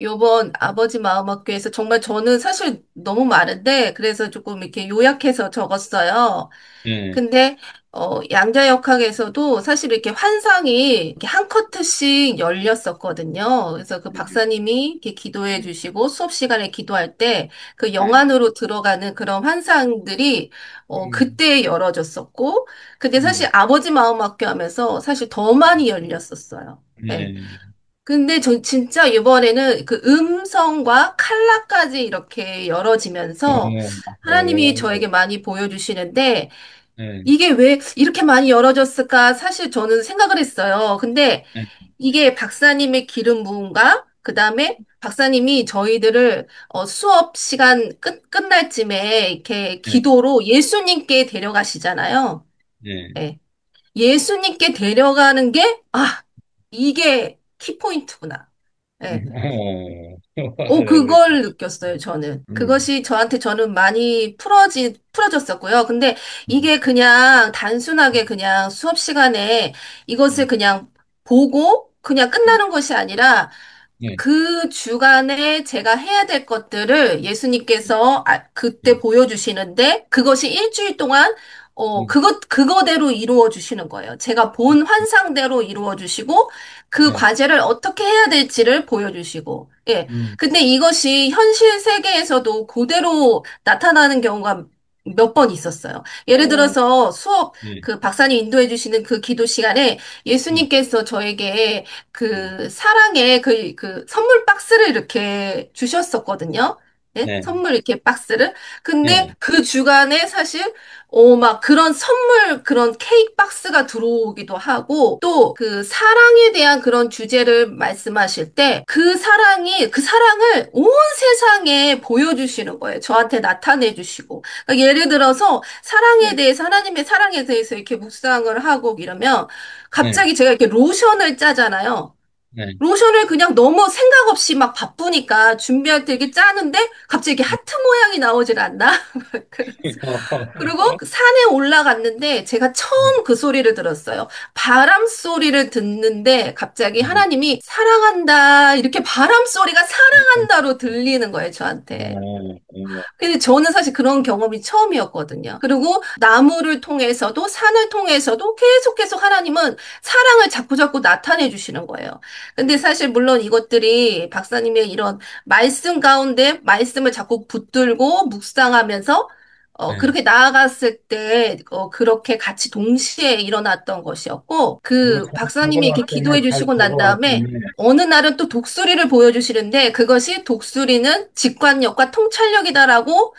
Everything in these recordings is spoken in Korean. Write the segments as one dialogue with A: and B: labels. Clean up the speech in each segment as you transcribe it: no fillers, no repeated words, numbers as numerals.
A: 요번 아버지 마음학교에서 정말 저는 사실 너무 많은데, 그래서 조금 이렇게 요약해서 적었어요.
B: 예,
A: 근데, 양자역학에서도 사실 이렇게 환상이 이렇게 한 커트씩 열렸었거든요. 그래서 그
B: 예,
A: 박사님이 이렇게 기도해 주시고 수업 시간에 기도할 때 그
B: 예,
A: 영안으로 들어가는 그런 환상들이,
B: 음,
A: 그때 열어졌었고, 근데 사실
B: 음,
A: 아버지 마음학교 하면서 사실 더 많이 열렸었어요. 예.
B: 예,
A: 근데 저 진짜 이번에는 그 음성과 칼라까지 이렇게 열어지면서 하나님이 저에게 많이 보여주시는데
B: 예,
A: 이게 왜 이렇게 많이 열어졌을까? 사실 저는 생각을 했어요. 근데
B: 예,
A: 이게 박사님의 기름 부음과 그다음에 박사님이 저희들을 수업 시간 끝날 쯤에 이렇게
B: 예,
A: 기도로 예수님께 데려가시잖아요.
B: 예.
A: 예. 예수님께 데려가는 게, 이게 키포인트구나. 예.
B: 맞아요.
A: 그걸 느꼈어요, 저는.
B: 음,
A: 그것이 저는 많이 풀어졌었고요. 근데
B: 음,
A: 이게 그냥 단순하게 그냥 수업 시간에 이것을
B: 음,
A: 그냥 보고 그냥
B: 음,
A: 끝나는 것이 아니라
B: 예,
A: 그 주간에 제가 해야 될 것들을 예수님께서 그때
B: 음,
A: 보여주시는데 그것이 일주일 동안
B: 음,
A: 그거대로 이루어 주시는 거예요. 제가 본 환상대로 이루어 주시고 그
B: 예,
A: 과제를 어떻게 해야 될지를 보여주시고. 예.
B: 음,
A: 근데 이것이 현실 세계에서도 그대로 나타나는 경우가 몇 번 있었어요. 예를
B: 어,
A: 들어서 수업,
B: 예,
A: 그 박사님 인도해 주시는 그 기도 시간에
B: 음,
A: 예수님께서 저에게
B: 음,
A: 그 사랑의 그 선물 박스를 이렇게 주셨었거든요. 예?
B: 네,
A: 선물 이렇게 박스를. 근데
B: 예,
A: 그 주간에 사실 막 그런 선물, 그런 케이크 박스가 들어오기도 하고, 또 그 사랑에 대한 그런 주제를 말씀하실 때, 그 사랑을 온 세상에 보여주시는 거예요. 저한테 나타내 주시고. 그러니까 예를 들어서, 사랑에
B: 예,
A: 대해서, 하나님의 사랑에 대해서 이렇게 묵상을 하고 이러면,
B: 예,
A: 갑자기 제가 이렇게 로션을 짜잖아요.
B: 예.
A: 로션을 그냥 너무 생각 없이 막 바쁘니까 준비할 때 이렇게 짜는데 갑자기 이게 하트 모양이 나오질 않나? 그래서 그리고 그 산에 올라갔는데 제가 처음 그 소리를 들었어요. 바람 소리를 듣는데 갑자기
B: 음,
A: 하나님이 사랑한다 이렇게 바람 소리가 사랑한다로 들리는 거예요, 저한테. 근데 저는 사실 그런 경험이 처음이었거든요. 그리고 나무를 통해서도 산을 통해서도 계속 하나님은 사랑을 자꾸자꾸 나타내 주시는 거예요. 근데 사실 물론 이것들이 박사님의 이런 말씀 가운데 말씀을 자꾸 붙들고 묵상하면서
B: 예.
A: 그렇게 나아갔을 때, 그렇게 같이 동시에 일어났던 것이었고,
B: 이거
A: 그
B: 잘
A: 박사님이 이렇게 기도해
B: 적어놨네, 잘
A: 주시고 난 다음에,
B: 적어놨네.
A: 어느 날은 또 독수리를 보여주시는데 그것이 독수리는 직관력과 통찰력이다라고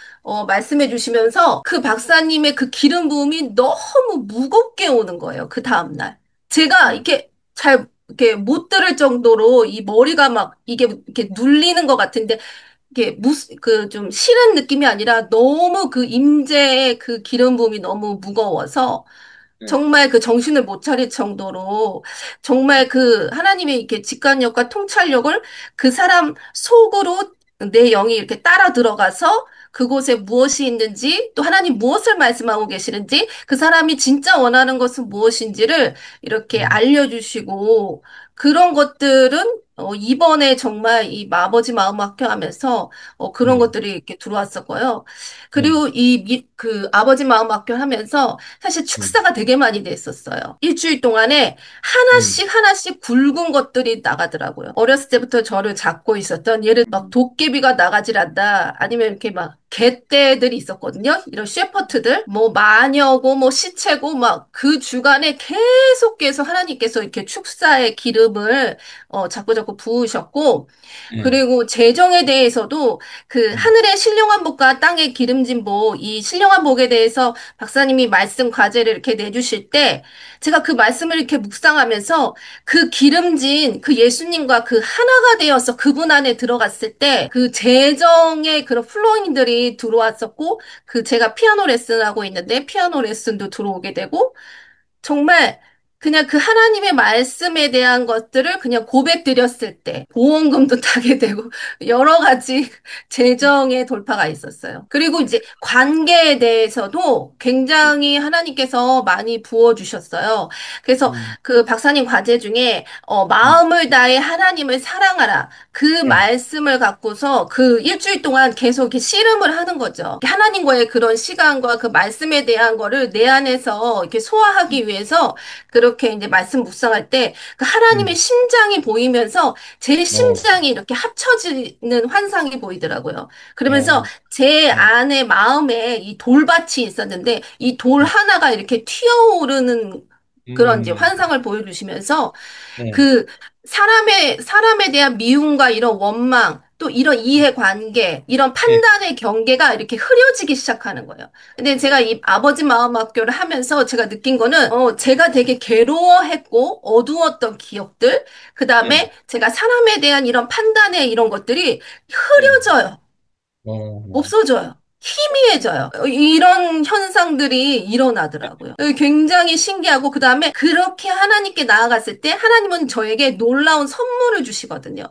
A: 말씀해 주시면서 그 박사님의 그 기름 부음이 너무 무겁게 오는 거예요. 그 다음날. 제가 이렇게 잘 이렇게 못 들을 정도로 이 머리가 막 이게 이렇게 눌리는 것 같은데 이게 그 좀 싫은 느낌이 아니라 너무 그 임재의 그 기름 부음이 너무 무거워서
B: 예,
A: 정말 그 정신을 못 차릴 정도로 정말 그 하나님의 이렇게 직관력과 통찰력을 그 사람 속으로 내 영이 이렇게 따라 들어가서 그곳에 무엇이 있는지 또 하나님 무엇을 말씀하고 계시는지 그 사람이 진짜 원하는 것은 무엇인지를 이렇게
B: 음,
A: 알려주시고 그런 것들은 이번에 정말 이 아버지 마음 학교 하면서 그런
B: 예,
A: 것들이 이렇게 들어왔었고요.
B: 예,
A: 그리고 그 아버지 마음 학교 하면서 사실
B: 예,
A: 축사가 되게 많이 됐었어요. 일주일 동안에
B: 음,
A: 하나씩 굵은 것들이 나가더라고요. 어렸을 때부터 저를 잡고 있었던 예를 막 도깨비가 나가질 않다. 아니면 이렇게 막 개떼들이 있었거든요. 이런 셰퍼트들. 뭐 마녀고 뭐 시체고 막 그 주간에 계속 하나님께서 이렇게 축사의 기름을 자꾸자꾸 부으셨고
B: 예,
A: 그리고 재정에 대해서도 그
B: 음,
A: 하늘의 신령한 복과 땅의 기름진 복, 이 신령한 복에 대해서 박사님이 말씀 과제를 이렇게 내주실 때 제가 그 말씀을 이렇게 묵상하면서 그 기름진 그 예수님과 그 하나가 되어서 그분 안에 들어갔을 때 그 재정의 그런 플로잉들이 들어왔었고 그 제가 피아노 레슨하고 있는데 피아노 레슨도 들어오게 되고 정말 그냥 그 하나님의 말씀에 대한 것들을 그냥 고백드렸을 때 보험금도 타게 되고 여러 가지 재정의 돌파가 있었어요. 그리고 이제 관계에 대해서도 굉장히 하나님께서 많이 부어주셨어요. 그래서
B: 음,
A: 그 박사님 과제 중에
B: 음,
A: 마음을 다해 하나님을 사랑하라. 그
B: 네,
A: 말씀을 갖고서 그 일주일 동안 계속 이렇게 씨름을 하는 거죠. 하나님과의 그런 시간과 그 말씀에 대한 거를 내 안에서 이렇게 소화하기 위해서 그렇게 이제 말씀 묵상할 때 그 하나님의
B: 음,
A: 심장이 보이면서 제
B: 어,
A: 심장이 이렇게 합쳐지는 환상이 보이더라고요. 그러면서
B: 어,
A: 제
B: 네,
A: 안에 마음에 이 돌밭이 있었는데 이 돌
B: 네,
A: 하나가 이렇게 튀어오르는 그런 이제
B: 음,
A: 환상을 보여주시면서
B: 네,
A: 그 사람에 대한 미움과 이런 원망, 또 이런 이해관계, 이런
B: 네,
A: 판단의 경계가 이렇게 흐려지기 시작하는 거예요. 근데 제가 이 아버지 마음 학교를 하면서 제가 느낀 거는, 제가 되게 괴로워했고, 어두웠던 기억들, 그
B: 네,
A: 다음에 제가 사람에 대한 이런 판단의 이런 것들이
B: 네,
A: 흐려져요.
B: 어,
A: 없어져요. 희미해져요. 이런 현상들이 일어나더라고요. 굉장히 신기하고, 그 다음에 그렇게 하나님께 나아갔을 때 하나님은 저에게 놀라운 선물을 주시거든요.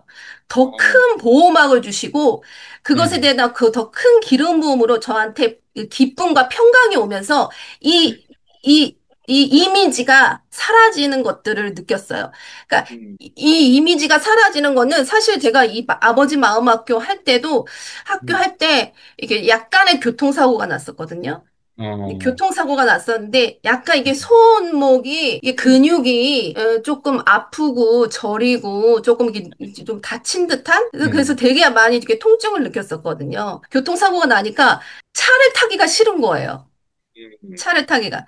A: 더
B: 어,
A: 큰 보호막을 주시고, 그것에
B: 네,
A: 대한 그 더 큰 기름 부음으로 저한테 그 기쁨과 평강이 오면서 이, 이, 이 이미지가 사라지는 것들을 느꼈어요. 그러니까
B: 음,
A: 이 이미지가 사라지는 거는 사실 제가 이 아버지 마음학교 할 때도 학교
B: 음,
A: 할 때 이게 약간의 교통사고가 났었거든요.
B: 어,
A: 교통사고가 났었는데 약간 이게 손목이 이게 근육이 조금 아프고 저리고 조금 이게 좀 다친 듯한 그래서
B: 음,
A: 되게 많이 이렇게 통증을 느꼈었거든요. 교통사고가 나니까 차를 타기가 싫은 거예요.
B: 음,
A: 차를 타기가.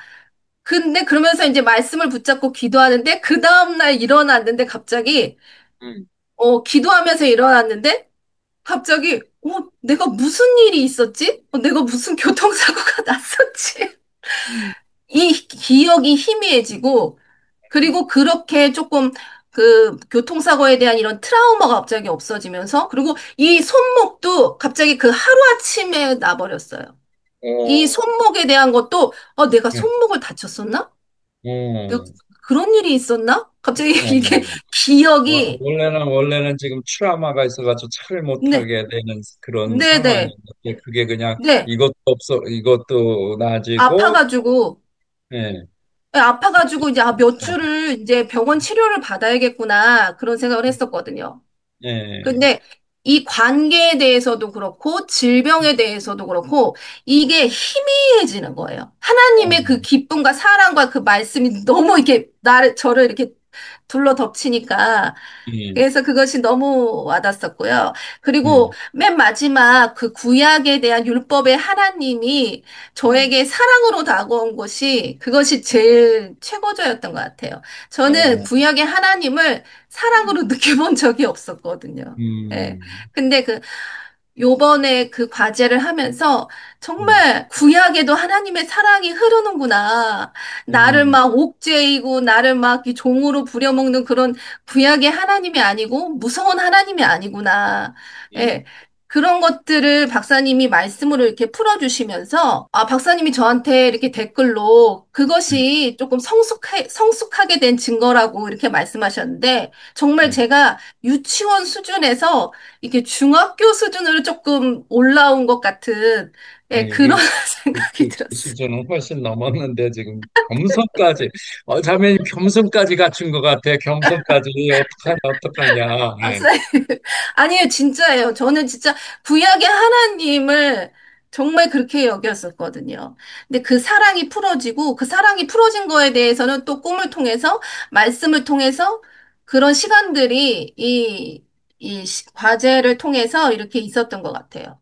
A: 근데 그러면서 이제 말씀을 붙잡고 기도하는데 그 다음날 일어났는데 갑자기
B: 음,
A: 기도하면서 일어났는데 갑자기, 내가 무슨 일이 있었지? 내가 무슨 교통사고가 났었지?
B: 음,
A: 이 기억이 희미해지고, 그리고 그렇게 조금 그 교통사고에 대한 이런 트라우마가 갑자기 없어지면서, 그리고 이 손목도 갑자기 그 하루아침에 나버렸어요. 이
B: 어,
A: 손목에 대한 것도, 내가
B: 네,
A: 손목을 다쳤었나? 내가
B: 어,
A: 그런 일이 있었나? 갑자기
B: 어,
A: 이게 기억이,
B: 원래는 지금 트라우마가 있어가지고 차를 못
A: 네,
B: 타게 되는 그런
A: 네네,
B: 상황이었는데 그게 그냥
A: 네,
B: 이것도 없어 이것도 나아지고
A: 아파가지고,
B: 예,
A: 네, 아파가지고 이제 몇 주를 이제 병원 치료를 받아야겠구나 그런 생각을 했었거든요.
B: 예,
A: 근데 이 관계에 대해서도 그렇고 질병에 대해서도 그렇고 이게 희미해지는 거예요.
B: 어,
A: 하나님의 그 기쁨과 사랑과 그 말씀이 너무 이렇게 저를 이렇게 둘러 덮치니까
B: 예,
A: 그래서 그것이 너무 와닿았었고요. 그리고
B: 예,
A: 맨 마지막 그 구약에 대한 율법의 하나님이
B: 음,
A: 저에게 사랑으로 다가온 것이 그것이 제일 최고조였던 것 같아요. 저는
B: 어,
A: 구약의 하나님을 사랑으로 느껴본 적이 없었거든요. 예.
B: 음,
A: 근데 요번에 그 과제를 하면서
B: 음,
A: 정말 구약에도 하나님의 사랑이 흐르는구나. 나를
B: 음,
A: 막 옥죄이고 나를 막 이 종으로 부려먹는 그런 구약의 하나님이 아니고 무서운 하나님이 아니구나.
B: 예,
A: 예. 그런 것들을 박사님이 말씀으로 이렇게 풀어주시면서, 박사님이 저한테 이렇게 댓글로
B: 예,
A: 그것이 조금 성숙하게 된 증거라고 이렇게 말씀하셨는데, 정말
B: 예.
A: 제가 유치원 수준에서 이게 중학교 수준으로 조금 올라온 것 같은, 예,
B: 아니
A: 그런
B: 이게
A: 생각이
B: 그
A: 들었어요.
B: 수준은 훨씬 넘었는데 지금 겸손까지 자매님 겸손까지 갖춘 것 같아 겸손까지 어떡하냐 예,
A: 박사님, 아니에요, 진짜예요. 저는 진짜 구약의 하나님을 정말 그렇게 여겼었거든요. 근데 그 사랑이 풀어지고 그 사랑이 풀어진 거에 대해서는 또 꿈을 통해서 말씀을 통해서 그런 시간들이 이 과제를 통해서 이렇게 있었던 것 같아요.